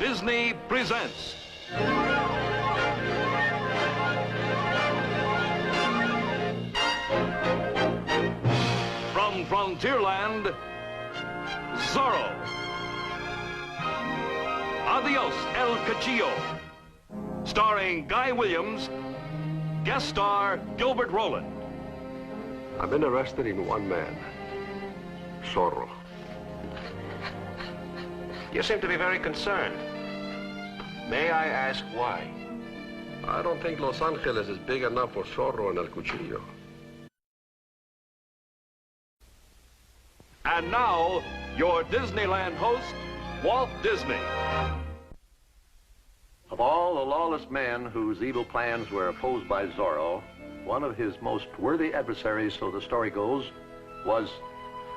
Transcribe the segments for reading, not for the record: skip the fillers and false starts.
Disney presents from Frontierland, Zorro. Adiós, El Cuchillo. Starring Guy Williams, guest star Gilbert Rowland. I've been interested in one man, Zorro. You seem to be very concerned. May I ask why? I don't think Los Angeles is big enough for Zorro and El Cuchillo. And now, your Disneyland host, Walt Disney. Of all the lawless men whose evil plans were opposed by Zorro, one of his most worthy adversaries, so the story goes, was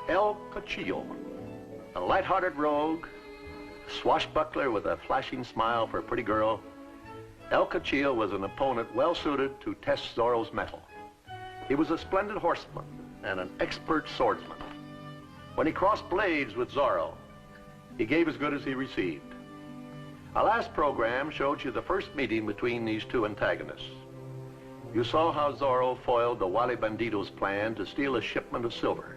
El Cuchillo, a light-hearted rogue, swashbuckler with a flashing smile for a pretty girl. El Cuchillo was an opponent well-suited to test Zorro's mettle. He was a splendid horseman and an expert swordsman. When he crossed blades with Zorro, he gave as good as he received. Our last program showed you the first meeting between these two antagonists. You saw how Zorro foiled the Wally Bandito's plan to steal a shipment of silver.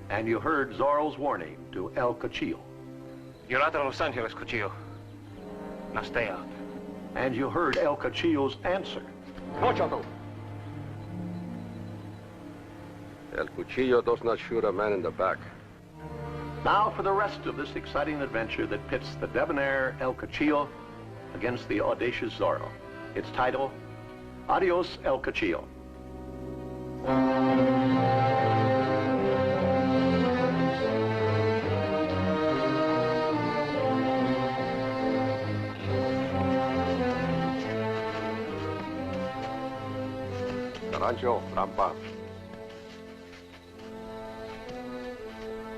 And you heard Zorro's warning to El Cuchillo. You're out of Los Angeles, Cuchillo. Now stay out. And you heard El Cuchillo's answer. No, Chato. El Cuchillo does not shoot a man in the back. Now for the rest of this exciting adventure that pits the debonair El Cuchillo against the audacious Zorro. Its title, Adiós, El Cuchillo. Rancho, Rampa.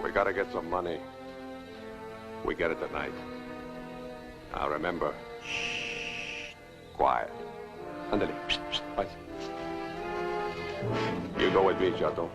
We gotta get some money. We get it tonight. Now remember, shh, quiet. Andale, psst, psst, bye. You go with me, Chato.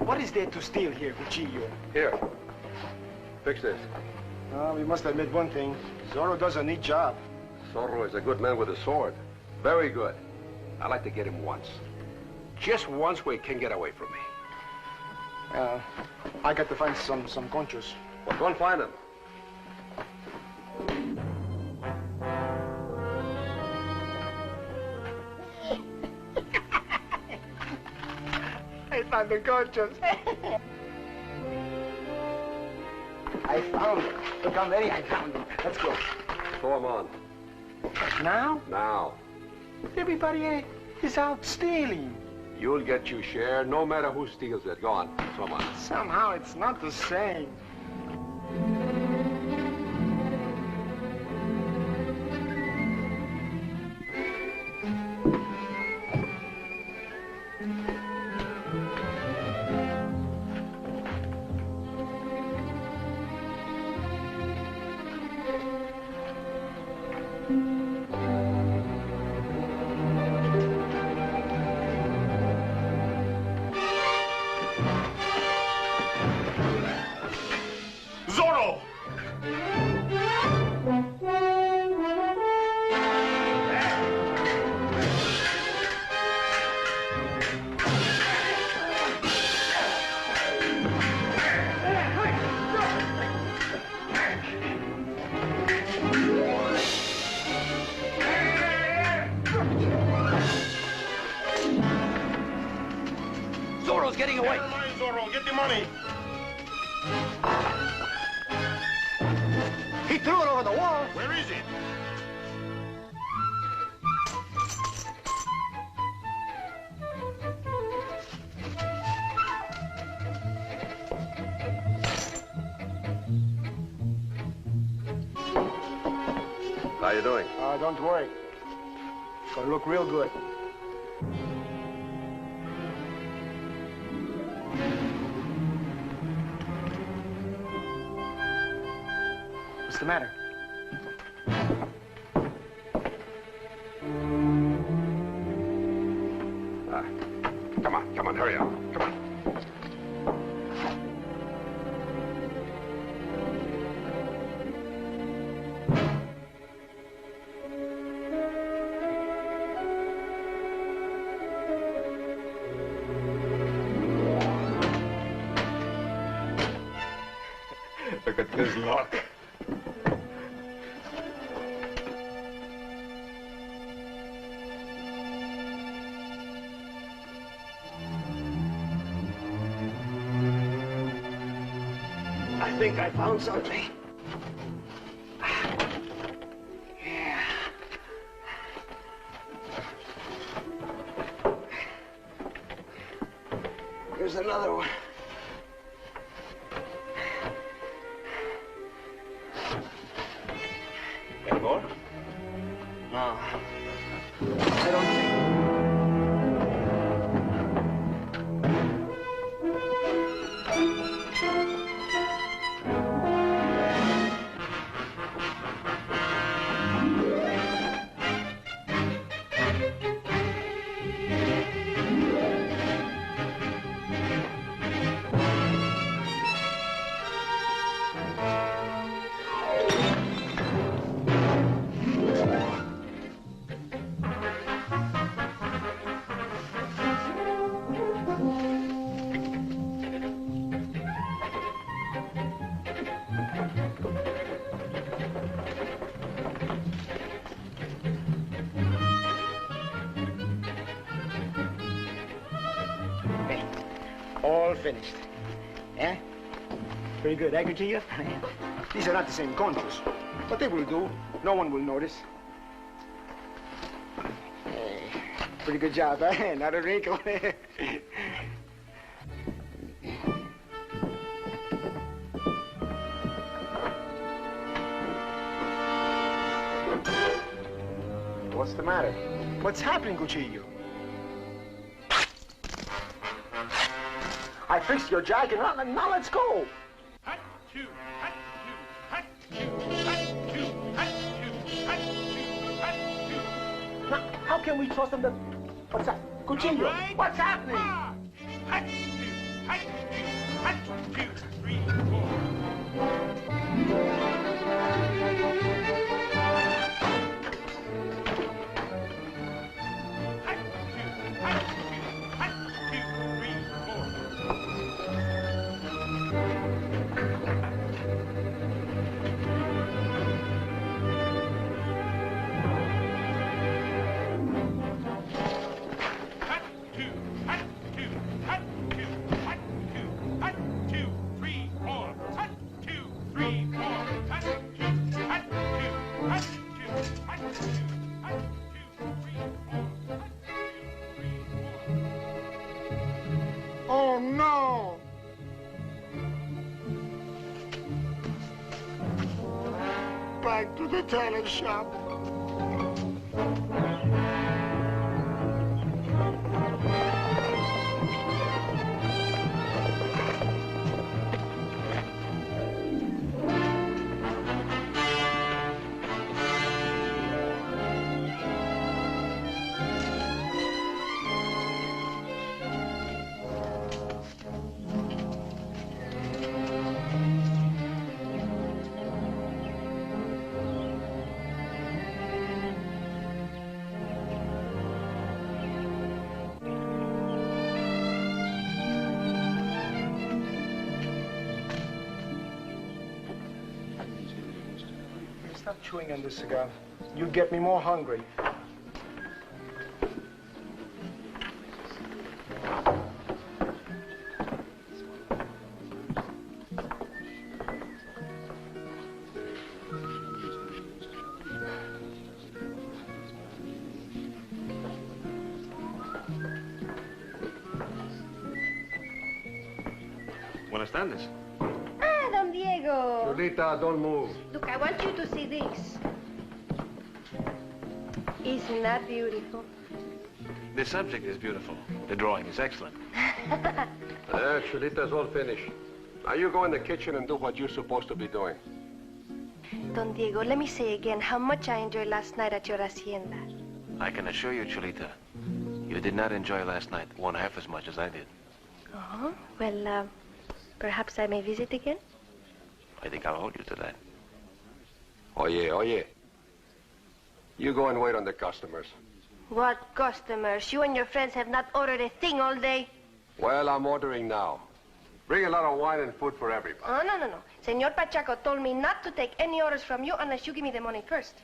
What is there to steal here, Cuchillo? Here, fix this. We must admit one thing. Zorro does a neat job. Zorro is a good man with a sword. Very good. I'd like to get him once. Just once where he can't get away from me. I got to find some conchos. Well, go and find him. I found the conchos. I found them. Look how many I found them. Let's go. Throw him on. Now? Now. Everybody is out stealing. You'll get your share, no matter who steals it. Go on, throw him on. Somehow it's not the same. Zorro! Zorro's getting away. Zorro. Get the money. He threw it over the wall. Where is it? How you doing? Don't worry. It's gonna look real good. What's the matter? Come on, hurry up. Come on. Look at this luck. I think I found something. Yeah. Here's another one. Any more? No. I don't think. All finished. Yeah? Pretty good, eh, Cuchillo? These are not the same conchos, but they will do. No one will notice. Hey, pretty good job, eh? Not a wrinkle. What's the matter? What's happening, Cuchillo? I fixed your jacket. Now let's go. Hut, two, hut, two, hut, two, hut, two, hut, two, hut, two, hut, two. Now, how can we trust them that... What's that? Cuchillo, Right. what's happening? Hut, two, hut, two, hut, 2, 3, 4. Oh, no. Back to the tailor shop. Stop chewing on this cigar. You get me more hungry. Buenas tardes. Ah, Don Diego. Julita, don't move. Look, I want you to see this. Isn't that beautiful? The subject is beautiful. The drawing is excellent. Chulita's all finished. Now you go in the kitchen and do what you're supposed to be doing. Don Diego, let me say again how much I enjoyed last night at your hacienda. I can assure you, Chulita, you did not enjoy last night one half as much as I did. Oh, well, perhaps I may visit again? I think I'll hold you to that. Oye. You go and wait on the customers. What customers? You and your friends have not ordered a thing all day. Well, I'm ordering now. Bring a lot of wine and food for everybody. Oh, no. Senor Pacheco told me not to take any orders from you unless you give me the money first.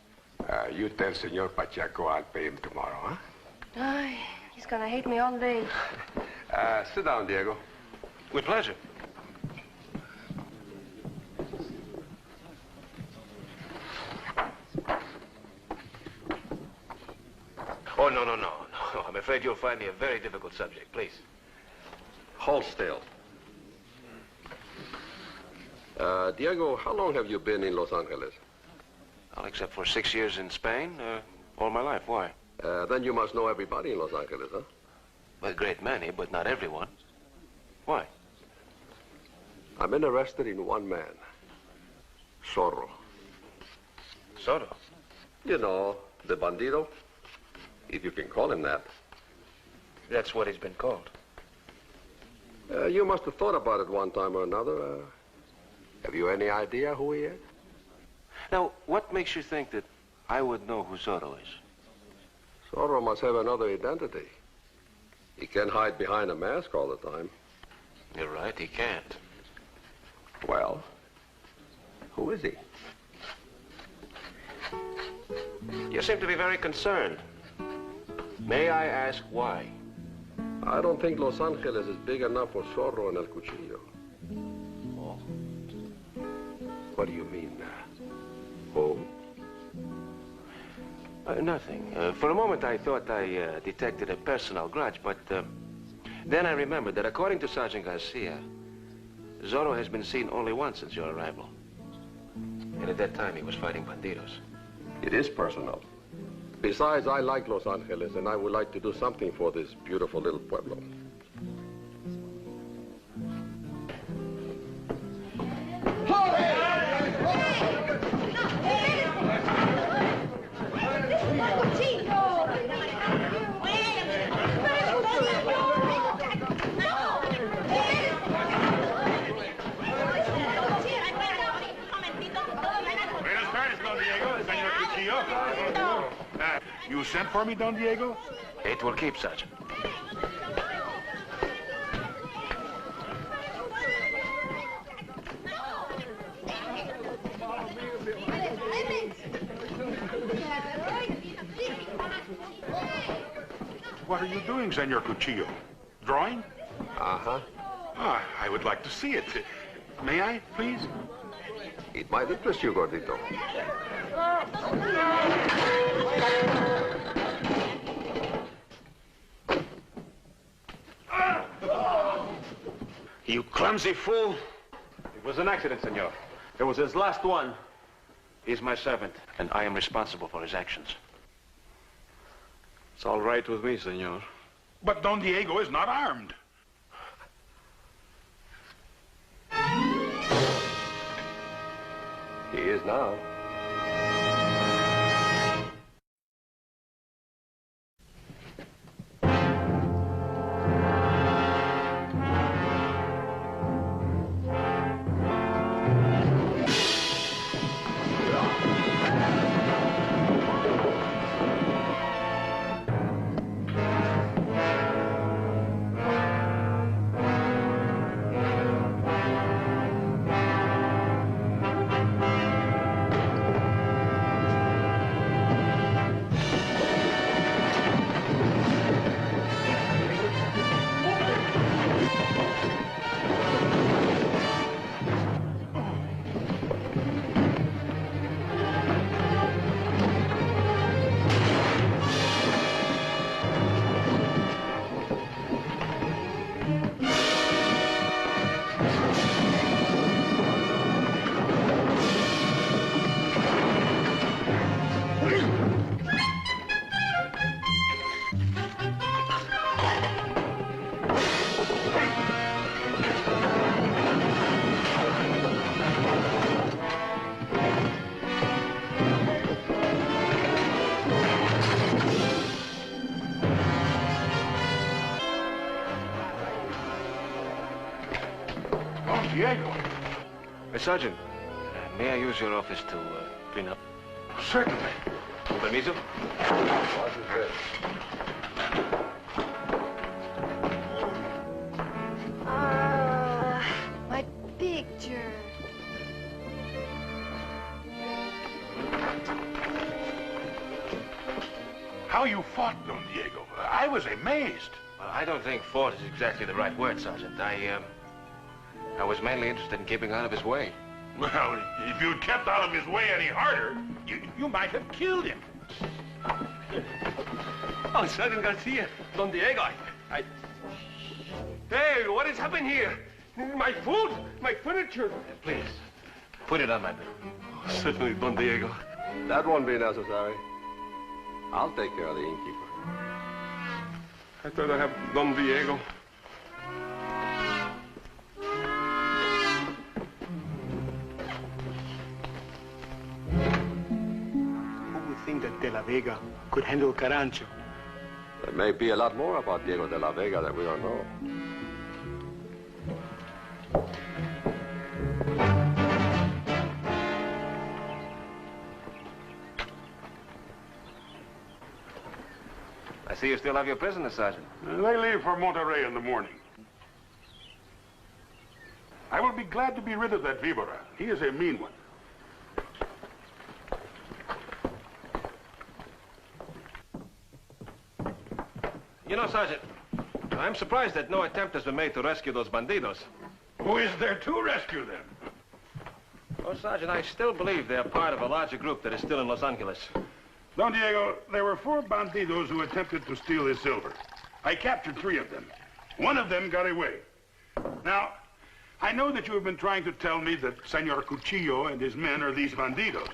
You tell Senor Pacheco I'll pay him tomorrow, huh? Ay, he's gonna hate me all day. Sit down, Diego. With pleasure. Oh, no. I'm afraid you'll find me a very difficult subject. Please. Hold still. Diego, how long have you been in Los Angeles? Well, except for 6 years in Spain, all my life. Why? Then you must know everybody in Los Angeles, huh? A great many, but not everyone. Why? I'm interested in one man. Zorro. Zorro? You know, the bandido, if you can call him that. That's what he's been called. You must have thought about it one time or another. Have you any idea who he is? Now, what makes you think that I would know who Zorro is? Zorro must have another identity. He can't hide behind a mask all the time. You're right, he can't. Well, who is he? You seem to be very concerned. May I ask why? I don't think Los Angeles is big enough for Zorro and El Cuchillo. Oh. What do you mean? Oh? Nothing. For a moment, I thought I detected a personal grudge, but then I remembered that according to Sergeant Garcia, Zorro has been seen only once since your arrival. And at that time, he was fighting bandidos. It is personal. Besides, I like Los Angeles, and I would like to do something for this beautiful little pueblo. Buenas tardes, Don Diego. Señor Cuchillo. You sent for me, Don Diego? It will keep, Sergeant. What are you doing, Senor Cuchillo? Drawing? Uh-huh. Ah, I would like to see it. May I, please? It might interest you, Gordito. You clumsy fool. It was an accident, senor. It was his last one. He's my servant, and I am responsible for his actions. It's all right with me, senor. But Don Diego is not armed. He is now. Diego. Sergeant, may I use your office to clean up? Certainly. Permiso? What is this? My picture. How you fought, Don Diego. I was amazed. Well, I don't think fought is exactly the right word, Sergeant. I was mainly interested in keeping out of his way. Well, if you'd kept out of his way any harder, you might have killed him. Oh, Sergeant Garcia, Don Diego, I... Hey, what is happening here? My food, my furniture. Please, put it on my bed. Oh, certainly, Don Diego. That won't be necessary. I'll take care of the innkeeper. I thought I have Don Diego. Who would think that De La Vega could handle Carancho? There may be a lot more about Diego de la Vega that we don't know. I see you still have your prisoner, Sergeant. They leave for Monterrey in the morning. I will be glad to be rid of that víbora. He is a mean one. You know, Sergeant, I'm surprised that no attempt has been made to rescue those bandidos. Who is there to rescue them? Oh, Sergeant, I still believe they're part of a larger group that is still in Los Angeles. Don Diego, there were 4 bandidos who attempted to steal his silver. I captured 3 of them. One of them got away. Now, I know that you have been trying to tell me that Senor Cuchillo and his men are these bandidos.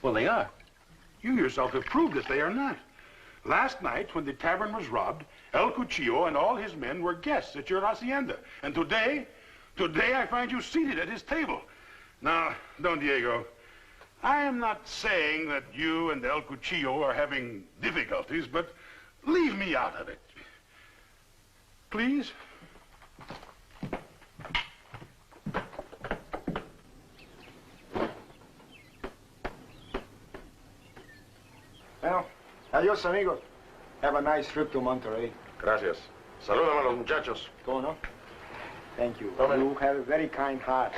Well, they are. You yourself have proved that they are not. Last night, when the tavern was robbed, El Cuchillo and all his men were guests at your hacienda. And today I find you seated at his table. Now, Don Diego, I am not saying that you and El Cuchillo are having difficulties, but leave me out of it. Please? Well, adios, amigos. Have a nice trip to Monterrey. Gracias. Salúdame a los muchachos. ¿Cómo no? Thank you. Tome. You have a very kind heart.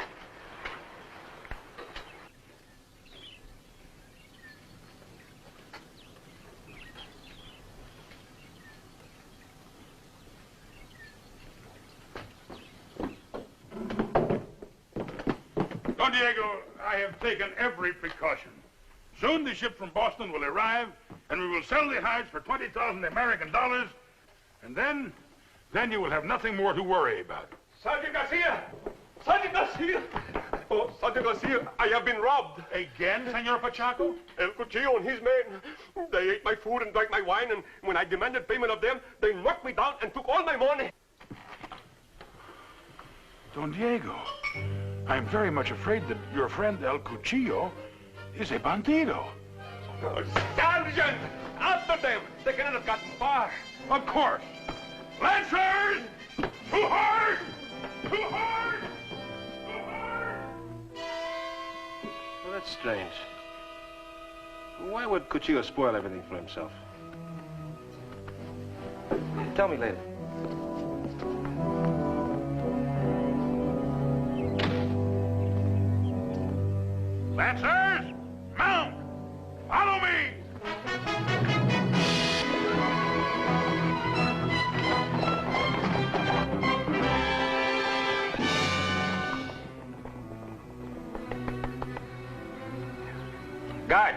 Don Diego, I have taken every precaution. Soon the ship from Boston will arrive, and we will sell the hides for 20,000 American dollars, and then you will have nothing more to worry about. Sergeant Garcia! Sergeant Garcia! Oh, Sergeant Garcia, I have been robbed. Again, Senor Pachaco? El Cuchillo and his men, they ate my food and drank my wine, and when I demanded payment of them, they knocked me down and took all my money. Don Diego, I am very much afraid that your friend El Cuchillo is a bandido. Oh, Sergeant! After them! They cannot have gotten far. Of course. Lancers! Too hard! Too hard! Too hard! Well, that's strange. Why would Cuchillo spoil everything for himself? Tell me later. Lancers! Mount! Follow me! Guard!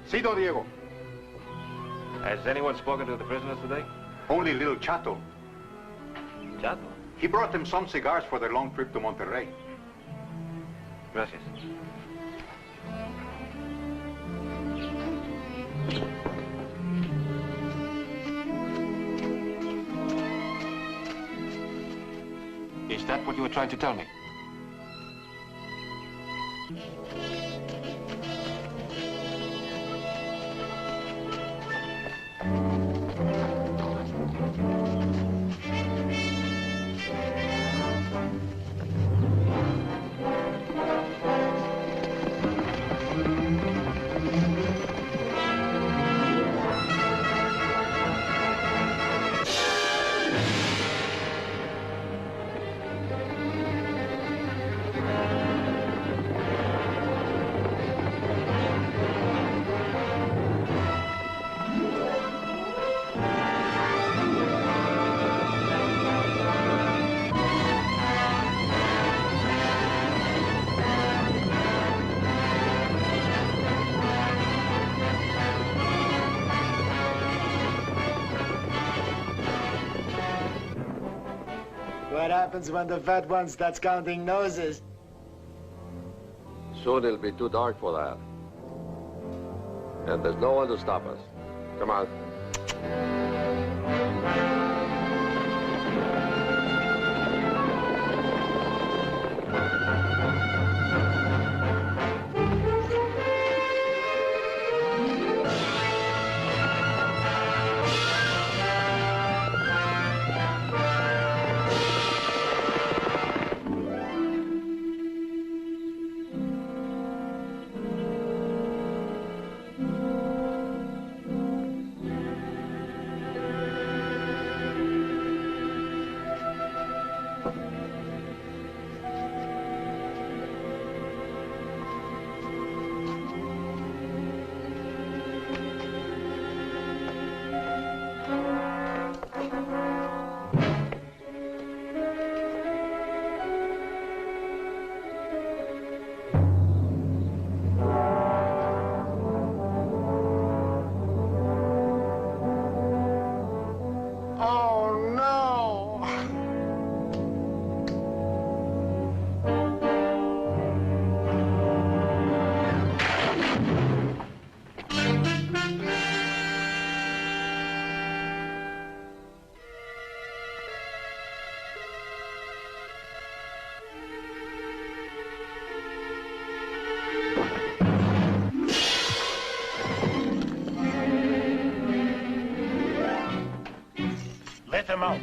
See, Don Diego. Has anyone spoken to the prisoners today? Only little Chato. Chato? He brought them some cigars for their long trip to Monterrey. Gracias. Is that what you were trying to tell me? What happens when the fat one starts counting noses? Soon it'll be too dark for that. And there's no one to stop us. Come on. Let them out.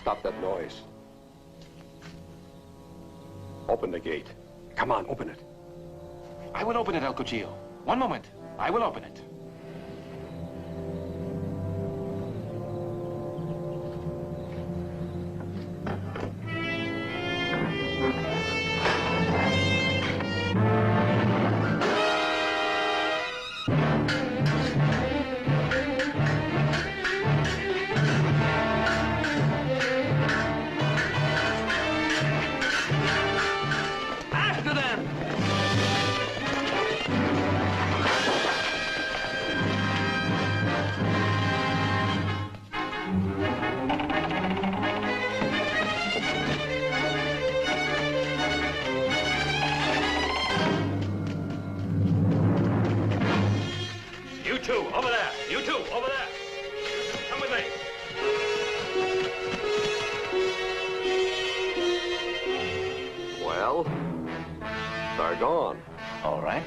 Stop that noise. Open the gate. Come on, open it. I will open it, El Cuchillo. One moment. I will open it. After them! You two, over there. You two, over there. Come with me. Well, they're gone. All right.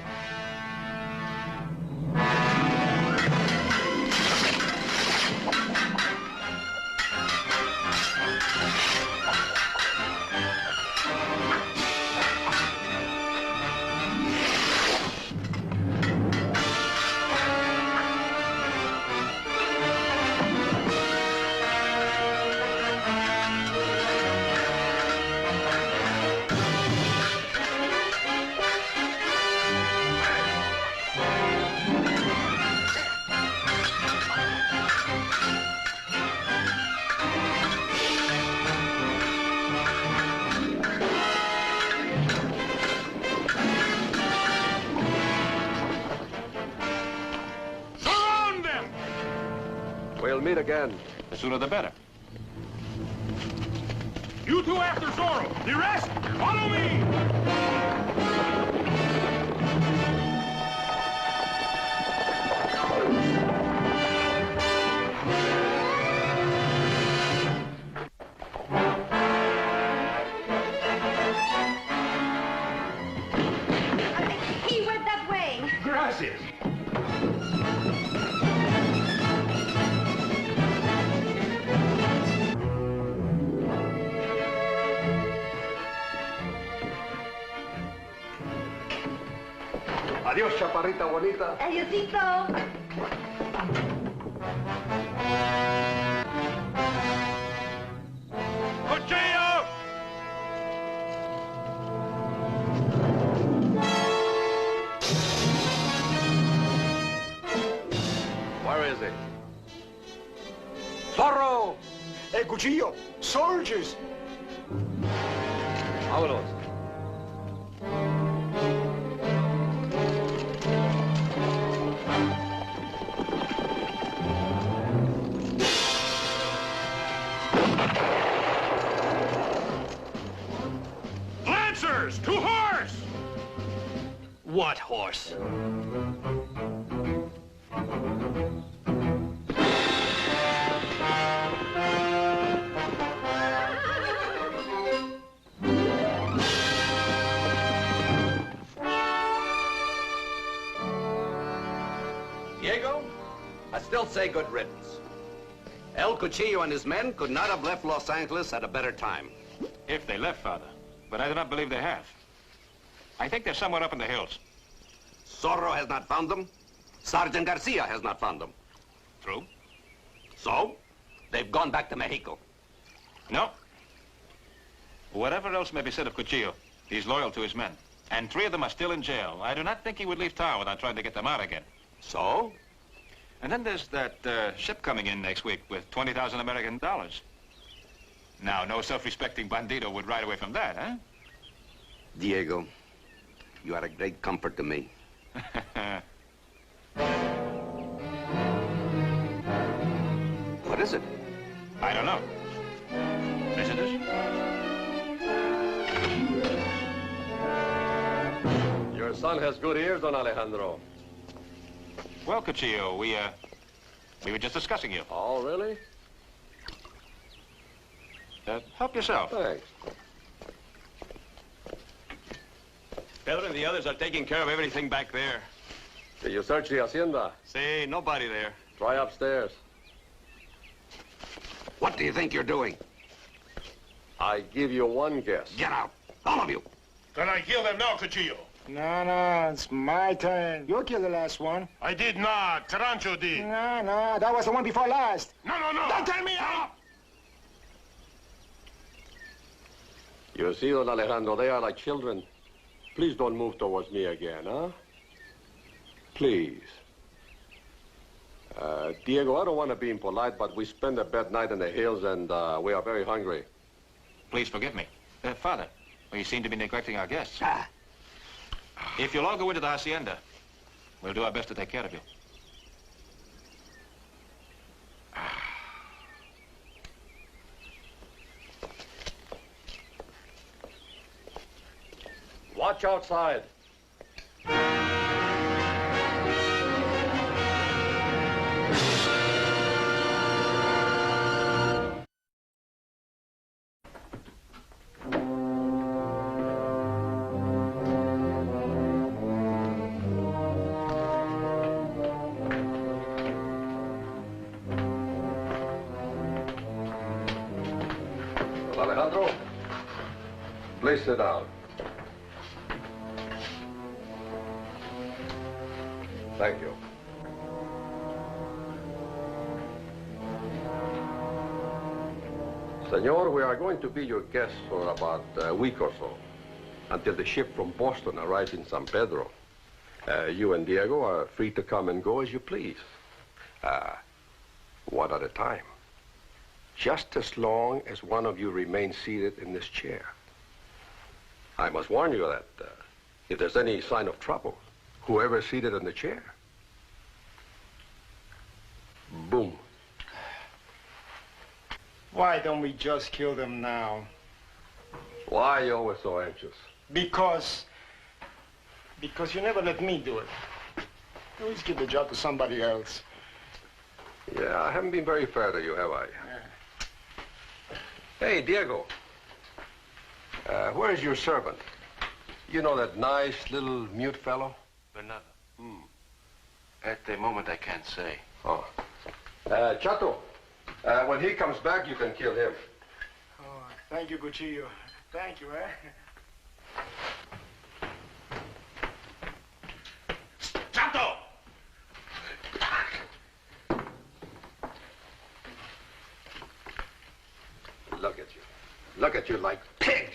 Surround them! We'll meet again. The sooner the better. You two after Zorro. The rest, follow me! He went that way. Gracias. Adiós, chaparrita bonita. Adiosito. Cuchillo! Zorro! El Cuchillo! Soldiers! Vámonos. Lancers, to horse! What horse? Diego, I still say good riddance. El Cuchillo and his men could not have left Los Angeles at a better time. If they left, Father. But I do not believe they have. I think they're somewhere up in the hills. Zorro has not found them. Sergeant Garcia has not found them. True? So, they've gone back to Mexico. No. Whatever else may be said of Cuchillo, he's loyal to his men. And 3 of them are still in jail. I do not think he would leave town without trying to get them out again. So? And then there's that ship coming in next week with 20,000 American dollars. Now, no self-respecting bandito would ride away from that, huh? Diego, you are a great comfort to me. What is it? I don't know. Visitors? Your son has good ears, Don Alejandro. Well, Cuchillo, we were just discussing you. Oh, really? Help yourself. Thanks. Pedro and the others are taking care of everything back there. Did you search the hacienda? See, nobody there. Try upstairs. What do you think you're doing? I give you one guess. Get out, all of you. Can I kill them now, Cuchillo? No, it's my turn. You killed the last one. I did not. Tarancho did. No, that was the one before last. No. Don't tell me how! You see, Don Alejandro, they are like children. Please don't move towards me again, huh? Please. Diego, I don't want to be impolite, but we spent a bad night in the hills and we are very hungry. Please forgive me. Father, you seem to be neglecting our guests. Ah. If you'll all go into the hacienda, we'll do our best to take care of you. Watch outside. Alejandro, please sit down. Thank you. Senor, we are going to be your guests for about a week or so, until the ship from Boston arrives in San Pedro. You and Diego are free to come and go as you please. One at a time. Just as long as one of you remains seated in this chair. I must warn you that if there's any sign of trouble, whoever's seated in the chair, boom. Why don't we just kill them now? Why are you always so anxious? Because you never let me do it. You always give the job to somebody else. Yeah, I haven't been very fair to you, have I? Hey, Diego. Where's your servant? You know that nice little mute fellow? Bernardo. At the moment, I can't say. Oh. Chato, when he comes back, you can kill him. Oh, thank you, Cuchillo. Thank you, Chato! Look at you. Look at you like pigs.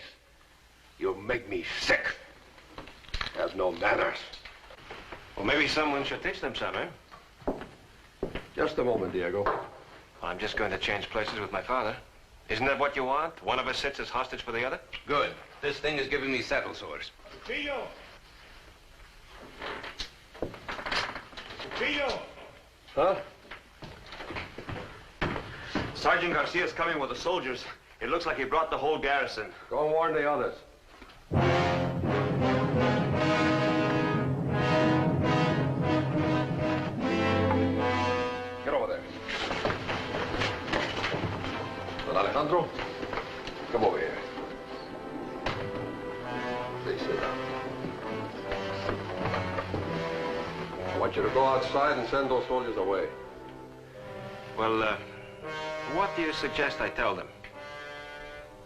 You make me sick. Have no manners. Well, maybe someone should teach them some, eh? Just a moment, Diego. Well, I'm just going to change places with my father. Isn't that what you want? One of us sits as hostage for the other? Good. This thing is giving me saddle sores. Cuchillo! Cuchillo! Huh? Sergeant Garcia's coming with the soldiers. It looks like he brought the whole garrison. Go warn the others. Get over there. Don Alejandro, come over here. Please sit down. I want you to go outside and send those soldiers away. Well, what do you suggest I tell them?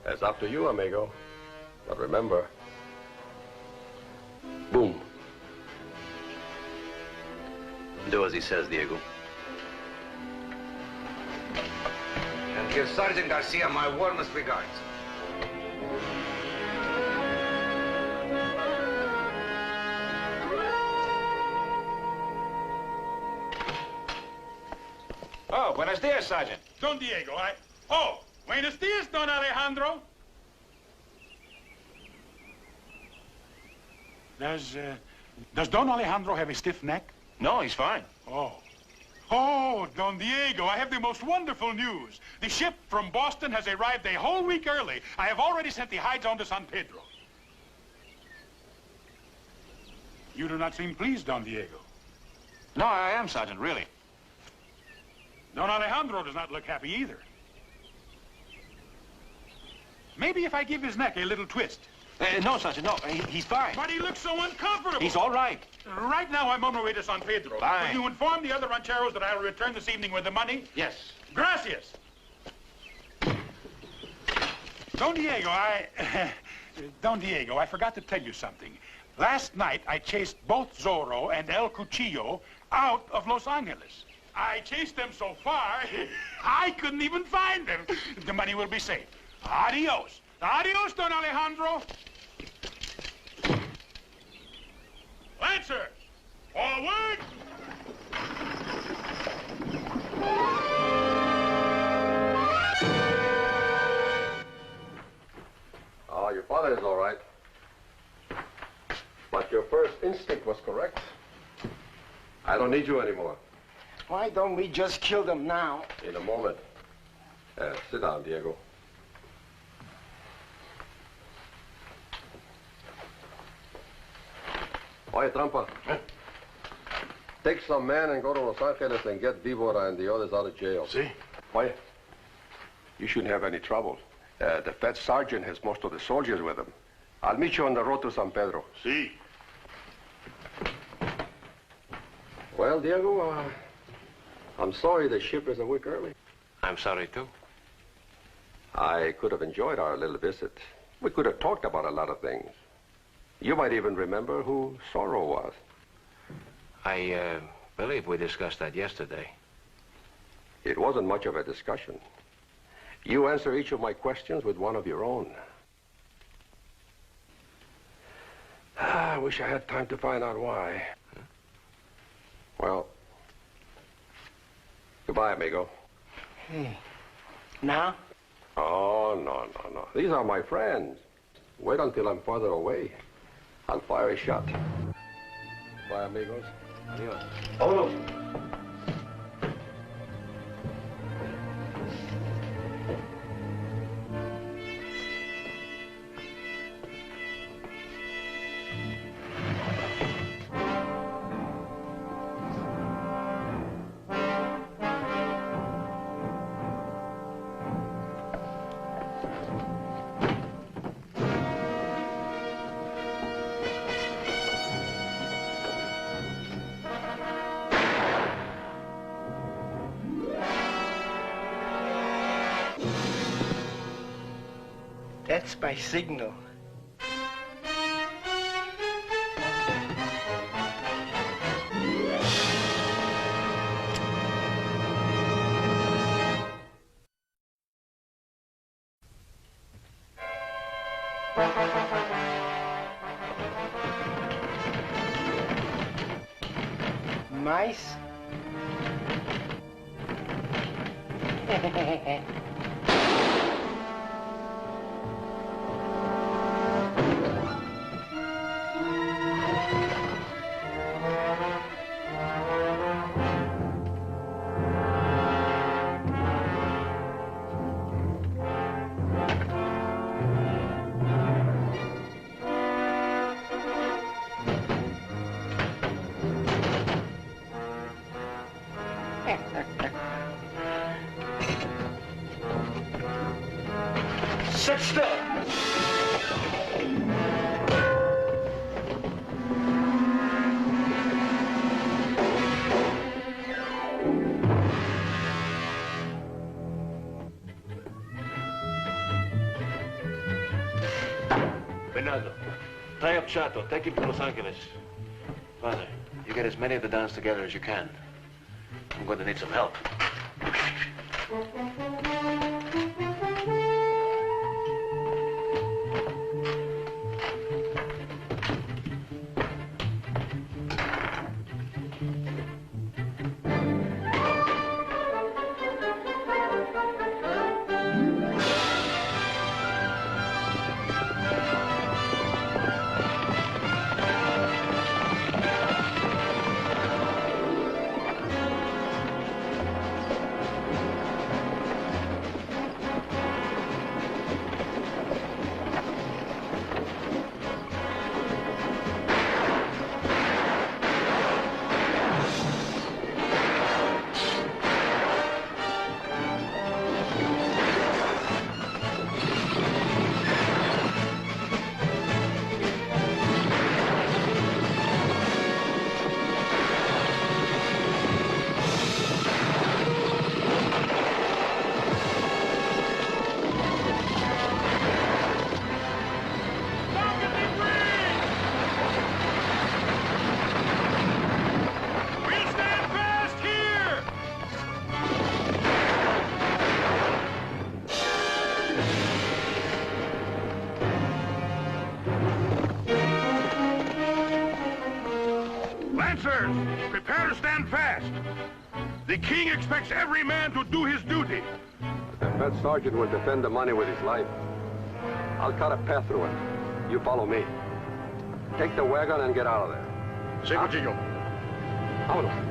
That's up to you, amigo. But remember, boom. Do as he says, Diego. And give Sergeant Garcia my warmest regards. Oh, buenos dias, Sergeant. Don Diego, Oh, buenos dias, Don Alejandro. Does Don Alejandro have a stiff neck? No, he's fine. Oh. Oh, Don Diego, I have the most wonderful news. The ship from Boston has arrived a whole week early. I have already sent the hides on to San Pedro. You do not seem pleased, Don Diego. No, I am, Sergeant, really. Don Alejandro does not look happy either. Maybe if I give his neck a little twist. No, Sergeant, no. He's fine. But he looks so uncomfortable. He's all right. Right now, I'm on my way to San Pedro. Fine. Will you inform the other rancheros that I'll return this evening with the money? Yes. Gracias. Don Diego, Don Diego, I forgot to tell you something. Last night, I chased both Zorro and El Cuchillo out of Los Angeles. I chased them so far, I couldn't even find them. The money will be safe. Adios. Adios, Don Alejandro. Lancer, forward. Oh, your father is all right. But your first instinct was correct. I don't need you anymore. Why don't we just kill them now? In a moment. Sit down, Diego. Oye, Trampa. Take some men and go to Los Angeles and get Vivora and the others out of jail. See? Oye, you shouldn't have any trouble. The Fed sergeant has most of the soldiers with him. I'll meet you on the road to San Pedro. See? Well, Diego, I'm sorry the ship is a week early. I'm sorry, too. I could have enjoyed our little visit. We could have talked about a lot of things. You might even remember who Zorro was. I believe we discussed that yesterday. It wasn't much of a discussion. You answer each of my questions with one of your own. I wish I had time to find out why. Well, goodbye, amigo. Hey, now? Oh, no. These are my friends. Wait until I'm farther away. I'll fire a shot. Bye, amigos. Adios. Vámonos. That's by signal. Mice? Sit still! Bernardo, tie up Chato. Take him to Los Angeles. Father, you get as many of the dons together as you can. I'm going to need some help. Prepare to stand fast. The king expects every man to do his duty. The Fed sergeant will defend the money with his life. I'll cut a path through it. You follow me. Take the wagon and get out of there. Sí, Cuchillo. Vámonos.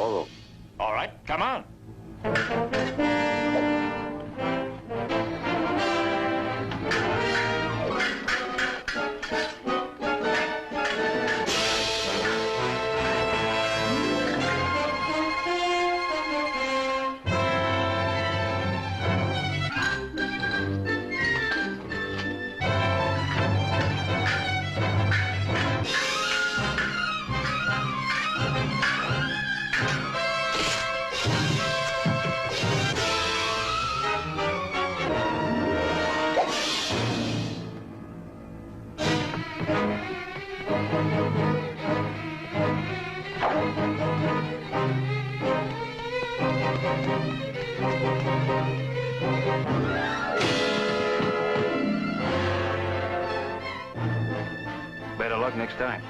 todo. All right, come on. Better luck next time.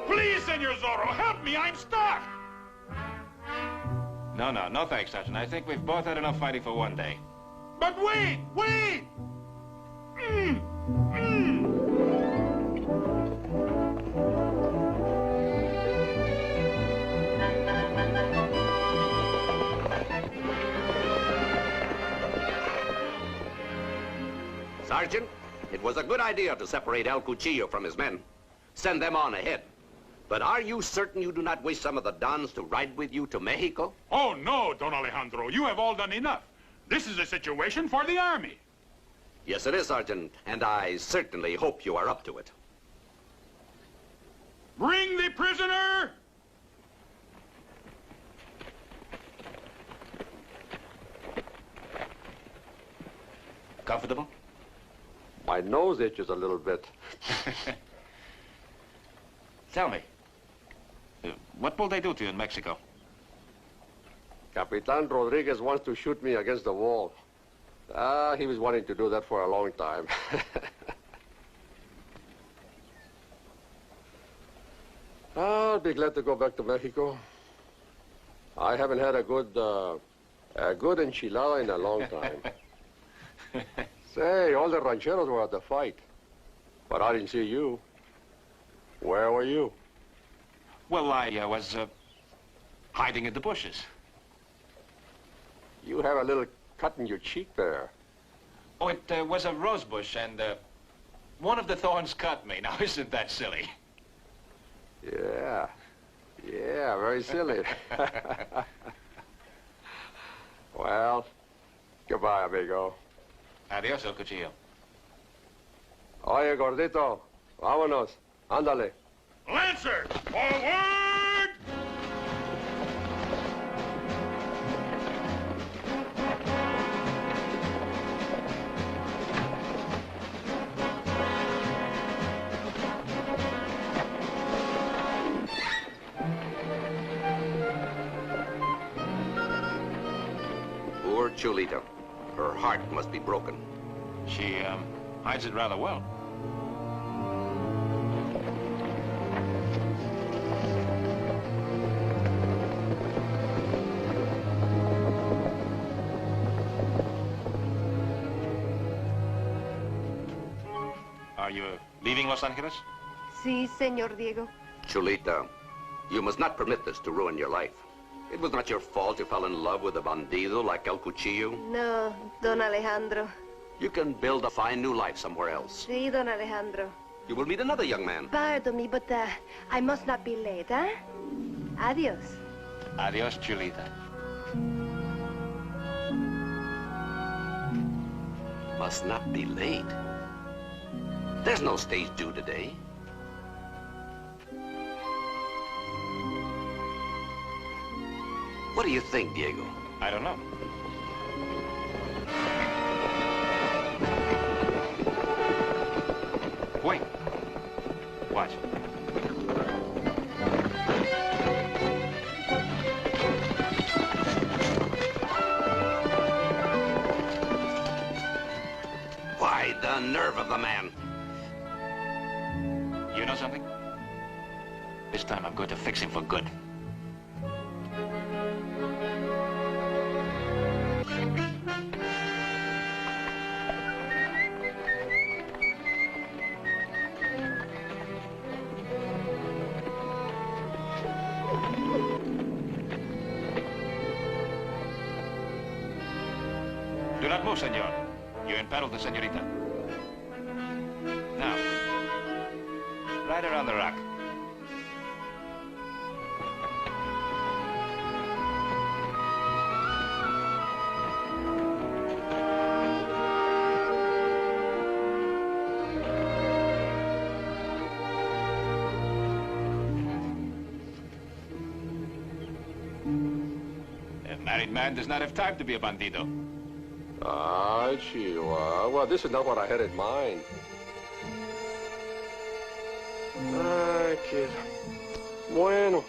Please, Senor Zorro, help me. I'm stuck. No thanks, Sergeant. I think we've both had enough fighting for one day. But wait! Sergeant, it was a good idea to separate El Cuchillo from his men. Send them on ahead. But are you certain you do not wish some of the Dons to ride with you to Mexico? Oh, no, Don Alejandro. You have all done enough. This is a situation for the Army. Yes, it is, Sergeant, and I certainly hope you are up to it. Bring the prisoner! Comfortable? My nose itches a little bit. Tell me, what will they do to you in Mexico? Capitan Rodriguez wants to shoot me against the wall. He was wanting to do that for a long time. I'll be glad to go back to Mexico. I haven't had a good enchilada in a long time. Say, all the rancheros were at the fight, but I didn't see you. Where were you? Well, I was hiding in the bushes. You have a little cut in your cheek there. Oh, it was a rose bush, and one of the thorns cut me. Now, isn't that silly? Yeah, very silly. Well, goodbye, amigo. Adiós, El Cuchillo. Oye, gordito, vámonos. Ándale. Lancer, forward! Poor Chulita. Her heart must be broken. She hides it rather well. Are you leaving Los Angeles? Sí, Señor Diego. Chulita, you must not permit this to ruin your life. It was not your fault you fell in love with a bandido like El Cuchillo. No, Don Alejandro. You can build a fine new life somewhere else. Sí, Don Alejandro. You will meet another young man. Pardon me, but I must not be late, huh? Adios. Adiós, Chulita. Must not be late. There's no stage due today. What do you think, Diego? I don't know. Wait. Watch. Why, the nerve of the man. You know something? This time I'm going to fix him for good. Bravo, senor. You imperiled the senorita. Now, ride her on the rock. A married man does not have time to be a bandido. Ah, Chihuahua. Well, this is not what I had in mind. Ah, kid. Bueno.